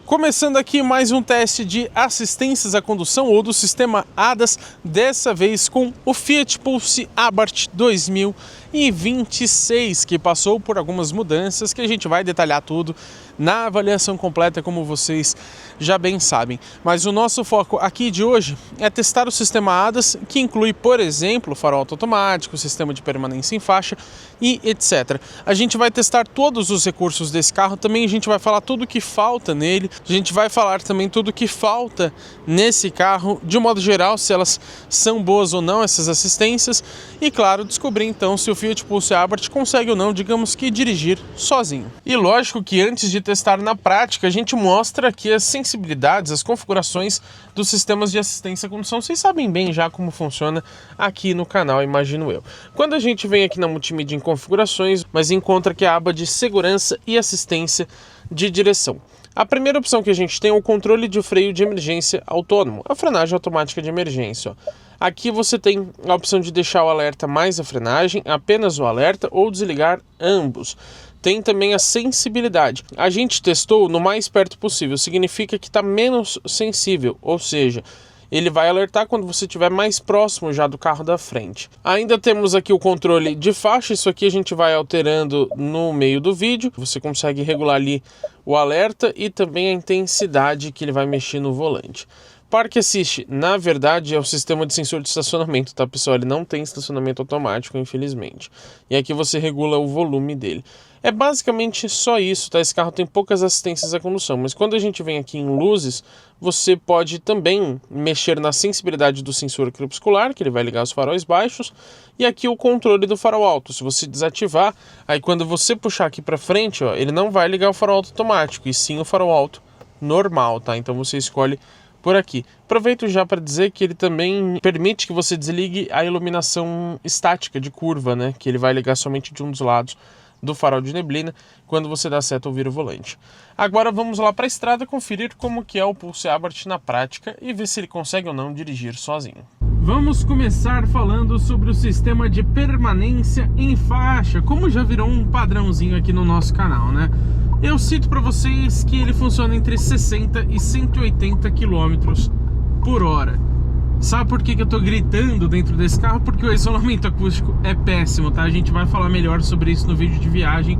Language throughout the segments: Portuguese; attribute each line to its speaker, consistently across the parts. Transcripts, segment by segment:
Speaker 1: Começando aqui mais um teste de assistências à condução ou do sistema ADAS, dessa vez com o Fiat Pulse Abarth 2026, que passou por algumas mudanças que a gente vai detalhar tudo na avaliação completa, como vocês já bem sabem. Mas o nosso foco aqui de hoje é testar o sistema ADAS, que inclui, por exemplo, farol automático, sistema de permanência em faixa e etc. A gente vai testar todos os recursos desse carro, também a gente vai falar tudo o que falta nele, a gente vai falar também tudo o que falta nesse carro, de um modo geral, se elas são boas ou não, essas assistências, e claro, descobrir então se o Fiat Pulse Abarth consegue ou não, digamos que, dirigir sozinho. E lógico que antes de testar na prática, a gente mostra aqui as sensibilidades, as configurações dos sistemas de assistência à condução. Vocês sabem bem já como funciona aqui no canal, imagino eu. Quando a gente vem aqui na multimídia em configurações, mas encontra aqui a aba de segurança e assistência de direção. A primeira opção que a gente tem é o controle de freio de emergência autônomo, a frenagem automática de emergência. Aqui você tem a opção de deixar o alerta mais a frenagem, apenas o alerta, ou desligar ambos. Tem também a sensibilidade. A gente testou no mais perto possível, significa que está menos sensível, ou seja, ele vai alertar quando você estiver mais próximo já do carro da frente. Ainda temos aqui o controle de faixa, isso aqui a gente vai alterando no meio do vídeo. Você consegue regular ali o alerta e também a intensidade que ele vai mexer no volante. Park Assist, na verdade, é o sistema de sensor de estacionamento, tá, pessoal? Ele não tem estacionamento automático, infelizmente. E aqui você regula o volume dele. É basicamente só isso, tá? Esse carro tem poucas assistências à condução, mas quando a gente vem aqui em luzes, você pode também mexer na sensibilidade do sensor crepuscular, que ele vai ligar os faróis baixos, e aqui o controle do farol alto. Se você desativar, aí quando você puxar aqui para frente, ó, ele não vai ligar o farol alto automático, e sim o farol alto normal, tá? Então você escolhe por aqui. Aproveito já para dizer que ele também permite que você desligue a iluminação estática de curva, né? Que ele vai ligar somente de um dos lados do farol de neblina quando você dá seta ou vira o volante. Agora vamos lá para a estrada conferir como que é o Pulse Abarth na prática e ver se ele consegue ou não dirigir sozinho. Vamos começar falando sobre o sistema de permanência em faixa, como já virou um padrãozinho aqui no nosso canal, né? Eu cito para vocês que ele funciona entre 60 e 180 km por hora. Sabe por que eu tô gritando dentro desse carro? Porque o isolamento acústico é péssimo, tá? A gente vai falar melhor sobre isso no vídeo de viagem,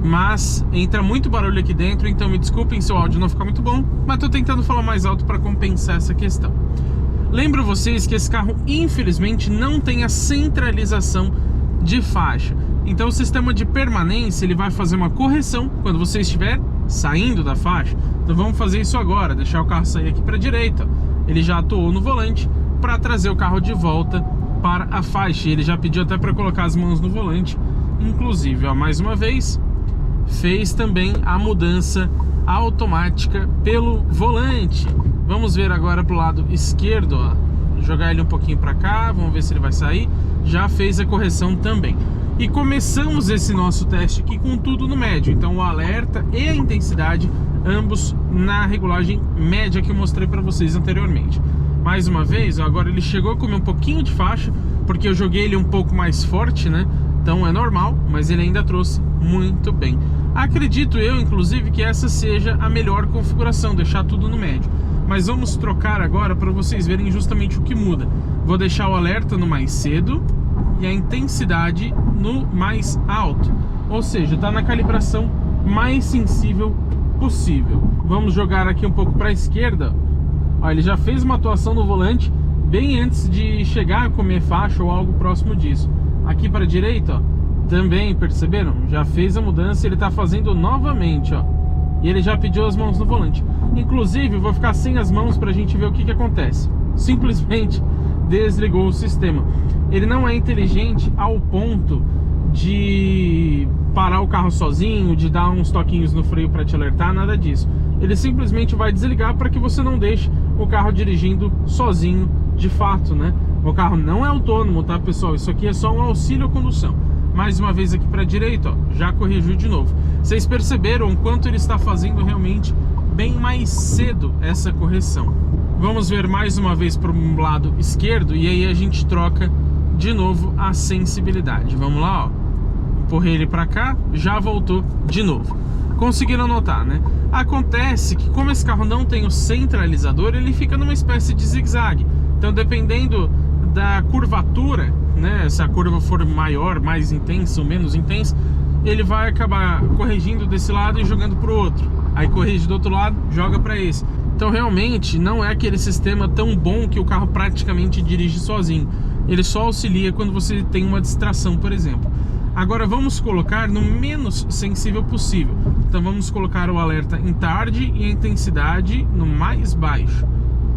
Speaker 1: mas entra muito barulho aqui dentro, então me desculpem se o áudio não ficar muito bom, mas tô tentando falar mais alto para compensar essa questão. Lembro vocês que esse carro, infelizmente, não tem a centralização de faixa. Então o sistema de permanência, ele vai fazer uma correção quando você estiver saindo da faixa. Então vamos fazer isso agora, deixar o carro sair aqui para a direita. Ele já atuou no volante para trazer o carro de volta para a faixa. Ele já pediu até para colocar as mãos no volante. Inclusive, ó, mais uma vez, fez também a mudança automática pelo volante. Vamos ver agora para o lado esquerdo, ó. Jogar ele um pouquinho para cá, vamos ver se ele vai sair. Já fez a correção também. E começamos esse nosso teste aqui com tudo no médio. Então o alerta e a intensidade, ambos na regulagem média que eu mostrei para vocês anteriormente. Mais uma vez, agora ele chegou a comer um pouquinho de faixa, porque eu joguei ele um pouco mais forte, né? Então é normal, mas ele ainda trouxe muito bem. Acredito eu, inclusive, que essa seja a melhor configuração, deixar tudo no médio. Mas vamos trocar agora para vocês verem justamente o que muda. Vou deixar o alerta no mais cedo e a intensidade no mais alto, ou seja, está na calibração mais sensível possível. Vamos jogar aqui um pouco para a esquerda. Ó, ele já fez uma atuação no volante bem antes de chegar a comer faixa ou algo próximo disso. Aqui para a direita, ó, também perceberam? Já fez a mudança, ele está fazendo novamente, ó. E ele já pediu as mãos no volante. Inclusive, eu vou ficar sem as mãos para a gente ver o que acontece. Simplesmente desligou o sistema. Ele não é inteligente ao ponto de parar o carro sozinho, de dar uns toquinhos no freio para te alertar, nada disso. Ele simplesmente vai desligar para que você não deixe o carro dirigindo sozinho de fato, né? O carro não é autônomo, tá, pessoal? Isso aqui é só um auxílio à condução. Mais uma vez aqui para a direita, ó, já corrigiu de novo. Vocês perceberam o quanto ele está fazendo realmente bem mais cedo essa correção. Vamos ver mais uma vez para o lado esquerdo e aí a gente troca de novo a sensibilidade. Vamos lá, ó. Empurrei ele para cá, já voltou de novo. Conseguiram notar, né? Acontece que como esse carro não tem o centralizador, ele fica numa espécie de zigue-zague. Então, dependendo da curvatura, né, se a curva for maior, mais intensa ou menos intensa, ele vai acabar corrigindo desse lado e jogando para o outro. Aí corrige do outro lado, joga para esse. Então realmente não é aquele sistema tão bom que o carro praticamente dirige sozinho. Ele só auxilia quando você tem uma distração, por exemplo. Agora vamos colocar no menos sensível possível. Então vamos colocar o alerta em tarde e a intensidade no mais baixo.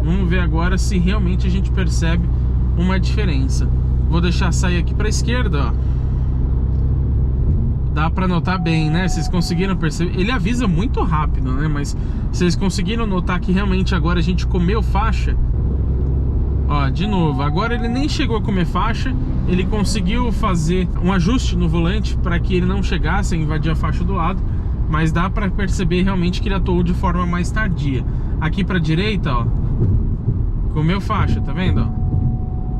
Speaker 1: Vamos ver agora se realmente a gente percebe uma diferença. Vou deixar sair aqui para a esquerda, ó. Dá para notar bem, né? Vocês conseguiram perceber? Ele avisa muito rápido, né? Mas vocês conseguiram notar que realmente agora a gente comeu faixa? Ó, de novo, agora ele nem chegou a comer faixa. Ele conseguiu fazer um ajuste no volante para que ele não chegasse a invadir a faixa do lado. Mas dá para perceber realmente que ele atuou de forma mais tardia. Aqui para a direita, ó, comeu faixa, tá vendo? Ó?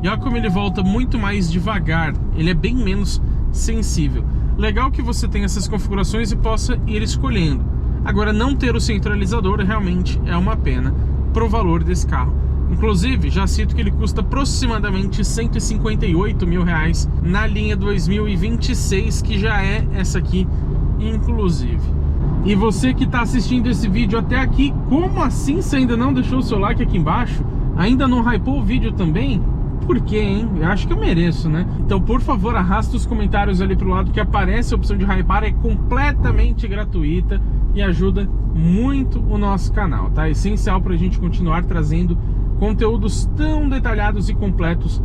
Speaker 1: E olha como ele volta muito mais devagar. Ele é bem menos sensível. Legal que você tenha essas configurações e possa ir escolhendo. Agora, não ter o centralizador realmente é uma pena pro valor desse carro. Inclusive, já cito que ele custa aproximadamente R$158 mil na linha 2026, que já é essa aqui, inclusive. E você que está assistindo esse vídeo até aqui, como assim você ainda não deixou o seu like aqui embaixo? Ainda não hypou o vídeo também? Por quê, hein? Eu acho que eu mereço, né? Então, por favor, arrasta os comentários ali pro lado que aparece a opção de hypar, é completamente gratuita e ajuda muito o nosso canal, tá? É essencial pra gente continuar trazendo conteúdos tão detalhados e completos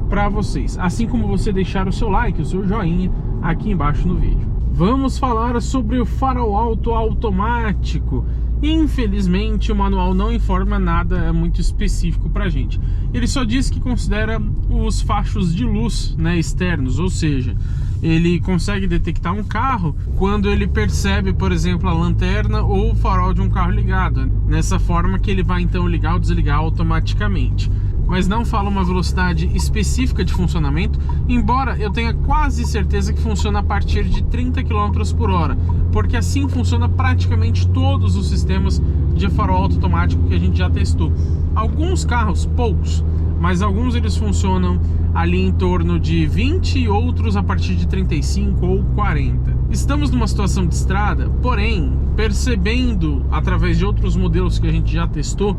Speaker 1: para vocês. Assim como você deixar o seu like, o seu joinha aqui embaixo no vídeo. Vamos falar sobre o farol alto automático. Infelizmente o manual não informa nada muito específico pra gente. Ele só diz que considera os fachos de luz, né, externos, ou seja, ele consegue detectar um carro quando ele percebe, por exemplo, a lanterna ou o farol de um carro ligado. Nessa forma que ele vai então ligar ou desligar automaticamente. Mas não fala uma velocidade específica de funcionamento, embora eu tenha quase certeza que funciona a partir de 30 km por hora, porque assim funciona praticamente todos os sistemas de farol automático que a gente já testou. Alguns carros, poucos, mas alguns eles funcionam ali em torno de 20 e outros a partir de 35 ou 40. Estamos numa situação de estrada, porém, percebendo através de outros modelos que a gente já testou,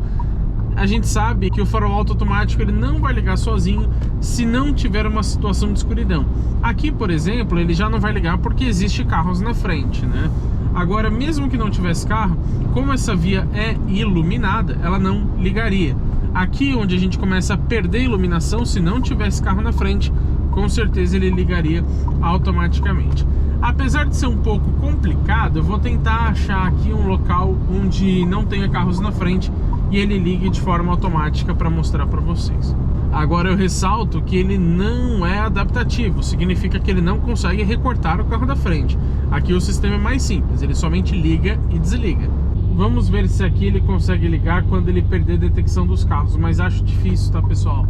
Speaker 1: a gente sabe que o farol automático ele não vai ligar sozinho se não tiver uma situação de escuridão. Aqui, por exemplo, ele já não vai ligar porque existe carros na frente, né? Agora, mesmo que não tivesse carro, como essa via é iluminada, ela não ligaria. Aqui onde a gente começa a perder iluminação, se não tivesse carro na frente, com certeza ele ligaria automaticamente. Apesar de ser um pouco complicado, eu vou tentar achar aqui um local onde não tenha carros na frente e ele ligue de forma automática para mostrar para vocês. Agora eu ressalto que ele não é adaptativo, significa que ele não consegue recortar o carro da frente. Aqui o sistema é mais simples, ele somente liga e desliga. Vamos ver se aqui ele consegue ligar quando ele perder a detecção dos carros, mas acho difícil, tá, pessoal?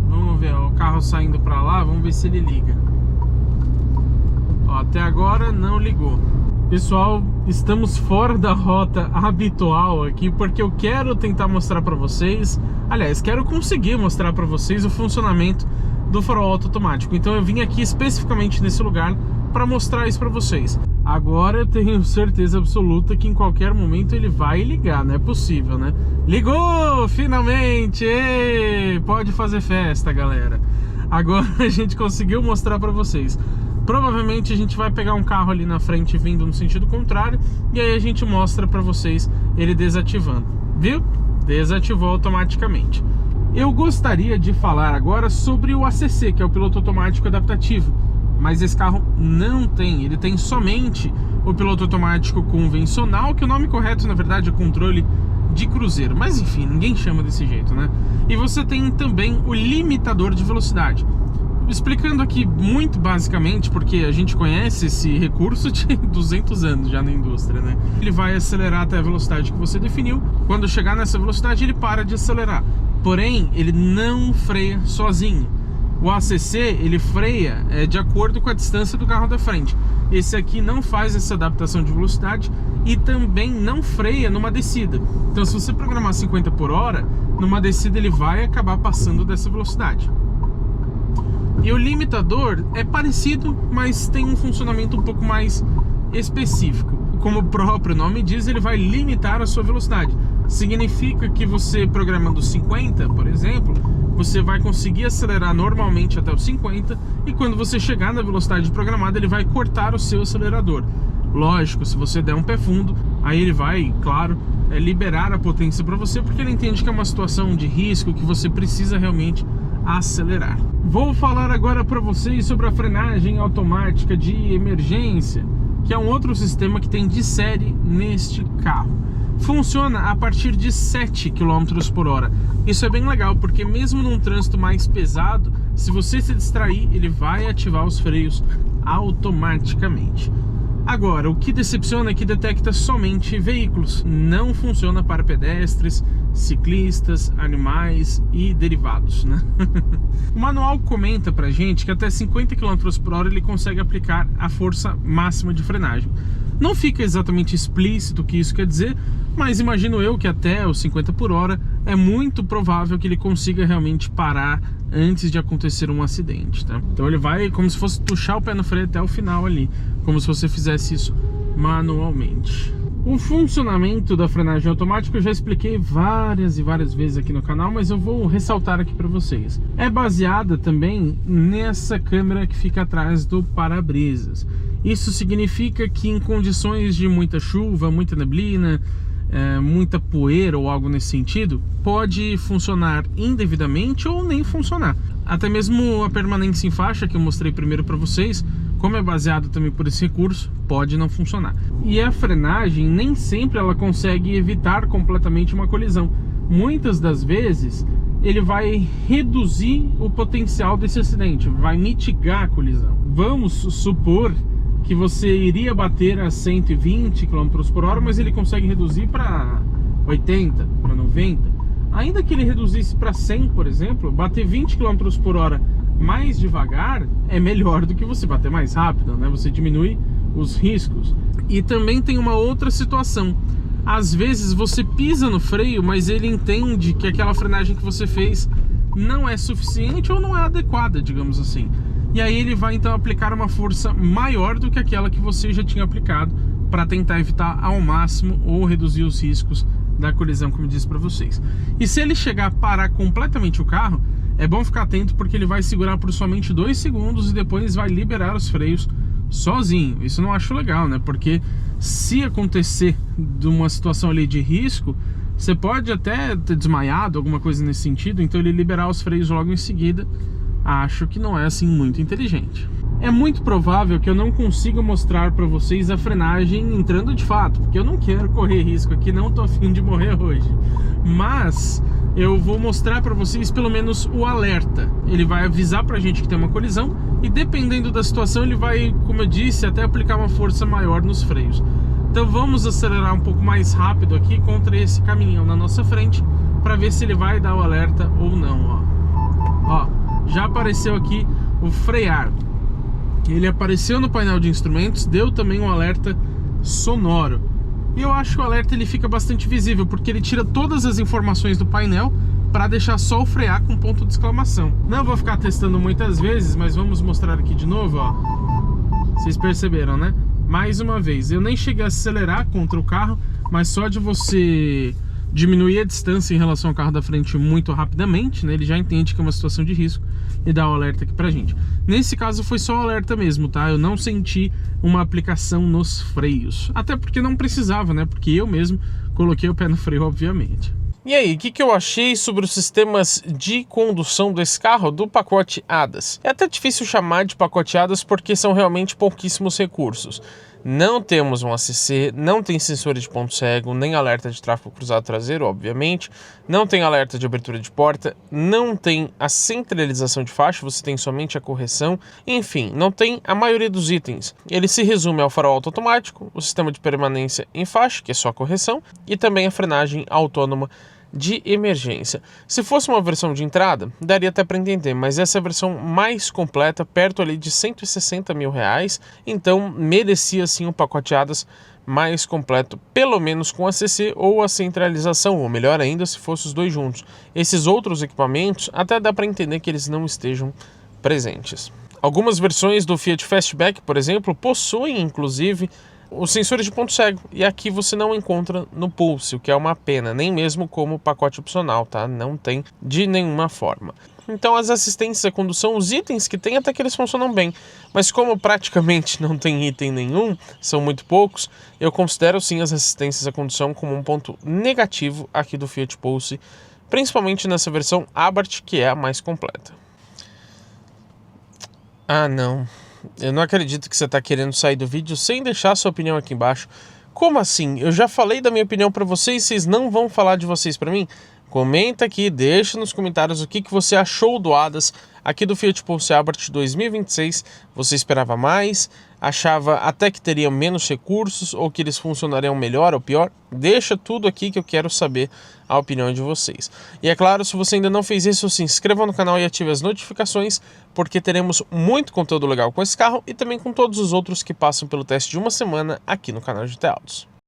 Speaker 1: Vamos ver, ó, o carro saindo para lá, vamos ver se ele liga. Ó, até agora não ligou. Pessoal, estamos fora da rota habitual aqui porque eu quero tentar mostrar para vocês, aliás, quero conseguir mostrar para vocês o funcionamento do farol automático. Então eu vim aqui especificamente nesse lugar para mostrar isso para vocês. Agora eu tenho certeza absoluta que em qualquer momento ele vai ligar, não é possível, né? Ligou! Finalmente! Ei, pode fazer festa, galera. Agora a gente conseguiu mostrar para vocês. Provavelmente a gente vai pegar um carro ali na frente vindo no sentido contrário e aí a gente mostra para vocês ele desativando. Viu? Desativou automaticamente. Eu gostaria de falar agora sobre o ACC, que é o piloto automático adaptativo. Mas esse carro não tem, ele tem somente o piloto automático convencional, que o nome correto na verdade é controle de cruzeiro. Mas enfim, ninguém chama desse jeito, né? E você tem também o limitador de velocidade. Explicando aqui muito basicamente, porque a gente conhece esse recurso de 200 anos já na indústria, né? Ele vai acelerar até a velocidade que você definiu. Quando chegar nessa velocidade, ele para de acelerar. Porém, ele não freia sozinho. O ACC, ele freia de acordo com a distância do carro da frente. Esse aqui não faz essa adaptação de velocidade e também não freia numa descida. Então, se você programar 50 por hora, numa descida ele vai acabar passando dessa velocidade. E o limitador é parecido, mas tem um funcionamento um pouco mais específico. Como o próprio nome diz, ele vai limitar a sua velocidade. Significa que você programando 50, por exemplo, você vai conseguir acelerar normalmente até os 50 e quando você chegar na velocidade programada, ele vai cortar o seu acelerador. Lógico, se você der um pé fundo, aí ele vai, claro, liberar a potência para você, porque ele entende que é uma situação de risco que você precisa realmente acelerar. Vou falar agora para vocês sobre a frenagem automática de emergência, que é um outro sistema que tem de série neste carro. Funciona a partir de 7 km por hora. Isso é bem legal, porque mesmo num trânsito mais pesado, se você se distrair, ele vai ativar os freios automaticamente. Agora, o que decepciona é que detecta somente veículos, não funciona para pedestres, ciclistas, animais e derivados, né? O manual comenta pra gente que até 50 km por hora ele consegue aplicar a força máxima de frenagem. Não fica exatamente explícito o que isso quer dizer, mas imagino eu que até os 50 por hora é muito provável que ele consiga realmente parar antes de acontecer um acidente, tá? Então ele vai como se fosse puxar o pé no freio até o final ali, como se você fizesse isso manualmente. O funcionamento da frenagem automática eu já expliquei várias e várias vezes aqui no canal, mas eu vou ressaltar aqui para vocês. É baseada também nessa câmera que fica atrás do para-brisas. Isso significa que em condições de muita chuva, muita neblina, muita poeira ou algo nesse sentido, pode funcionar indevidamente ou nem funcionar. Até mesmo a permanência em faixa que eu mostrei primeiro para vocês, como é baseado também por esse recurso, pode não funcionar. E a frenagem nem sempre ela consegue evitar completamente uma colisão. Muitas das vezes ele vai reduzir o potencial desse acidente, vai mitigar a colisão. Vamos supor que você iria bater a 120 km por hora, mas ele consegue reduzir para 80, para 90. Ainda que ele reduzisse para 100, por exemplo, bater 20 km por hora mais devagar é melhor do que você bater mais rápido, né? Você diminui os riscos. E também tem uma outra situação. Às vezes você pisa no freio, mas ele entende que aquela frenagem que você fez não é suficiente ou não é adequada, digamos assim. E aí ele vai então aplicar uma força maior do que aquela que você já tinha aplicado para tentar evitar ao máximo ou reduzir os riscos da colisão, como eu disse para vocês. E se ele chegar a parar completamente o carro, é bom ficar atento porque ele vai segurar por somente 2 segundos e depois vai liberar os freios sozinho. Isso não acho legal, né? Porque se acontecer de uma situação ali de risco, você pode até ter desmaiado, alguma coisa nesse sentido, então ele liberar os freios logo em seguida, acho que não é assim muito inteligente. É muito provável que eu não consiga mostrar para vocês a frenagem entrando de fato, porque eu não quero correr risco aqui, não tô a fim de morrer hoje. Mas eu vou mostrar para vocês pelo menos o alerta. Ele vai avisar pra gente que tem uma colisão e dependendo da situação ele vai, como eu disse, até aplicar uma força maior nos freios. Então vamos acelerar um pouco mais rápido aqui contra esse caminhão na nossa frente para ver se ele vai dar o alerta ou não, ó. Já apareceu aqui o frear. Ele apareceu no painel de instrumentos, deu também um alerta sonoro. E eu acho que o alerta ele fica bastante visível, porque ele tira todas as informações do painel para deixar só o frear com ponto de exclamação. Não vou ficar testando muitas vezes, mas vamos mostrar aqui de novo, ó. Vocês perceberam, né? Mais uma vez, eu nem cheguei a acelerar contra o carro, mas só de você diminuir a distância em relação ao carro da frente muito rapidamente, né? Ele já entende que é uma situação de risco e dá o alerta aqui pra gente. Nesse caso foi só o alerta mesmo, tá? Eu não senti uma aplicação nos freios. Até porque não precisava, né? Porque eu mesmo coloquei o pé no freio, obviamente. E aí, o que eu achei sobre os sistemas de condução desse carro do pacote ADAS? É até difícil chamar de pacote ADAS porque são realmente pouquíssimos recursos. Não temos um ACC, não tem sensores de ponto cego, nem alerta de tráfego cruzado traseiro, obviamente. Não tem alerta de abertura de porta, não tem a centralização de faixa, você tem somente a correção. Enfim, não tem a maioria dos itens. Ele se resume ao farol automático, o sistema de permanência em faixa, que é só a correção, e também a frenagem autônoma de emergência. Se fosse uma versão de entrada, daria até para entender, mas essa é a versão mais completa, perto ali de R$160 mil, então merecia sim um pacote hadas mais completo, pelo menos com a CC ou a centralização, ou melhor ainda, se fosse os dois juntos. Esses outros equipamentos, até dá para entender que eles não estejam presentes. Algumas versões do Fiat Fastback, por exemplo, possuem inclusive os sensores de ponto cego, e aqui você não encontra no Pulse, o que é uma pena, nem mesmo como pacote opcional, tá? Não tem de nenhuma forma. Então as assistências à condução, os itens que tem até que eles funcionam bem, mas como praticamente não tem item nenhum, são muito poucos, eu considero sim as assistências à condução como um ponto negativo aqui do Fiat Pulse, principalmente nessa versão Abarth, que é a mais completa. Ah não, eu não acredito que você está querendo sair do vídeo sem deixar sua opinião aqui embaixo. Como assim? Eu já falei da minha opinião para vocês, vocês não vão falar de vocês para mim? Comenta aqui, deixa nos comentários o que você achou do hadas aqui do Fiat Pulse Abarth 2026. Você esperava mais? Achava até que teriam menos recursos ou que eles funcionariam melhor ou pior? Deixa tudo aqui que eu quero saber a opinião de vocês. E é claro, se você ainda não fez isso, se inscreva no canal e ative as notificações, porque teremos muito conteúdo legal com esse carro e também com todos os outros que passam pelo teste de uma semana aqui no canal GT Autos.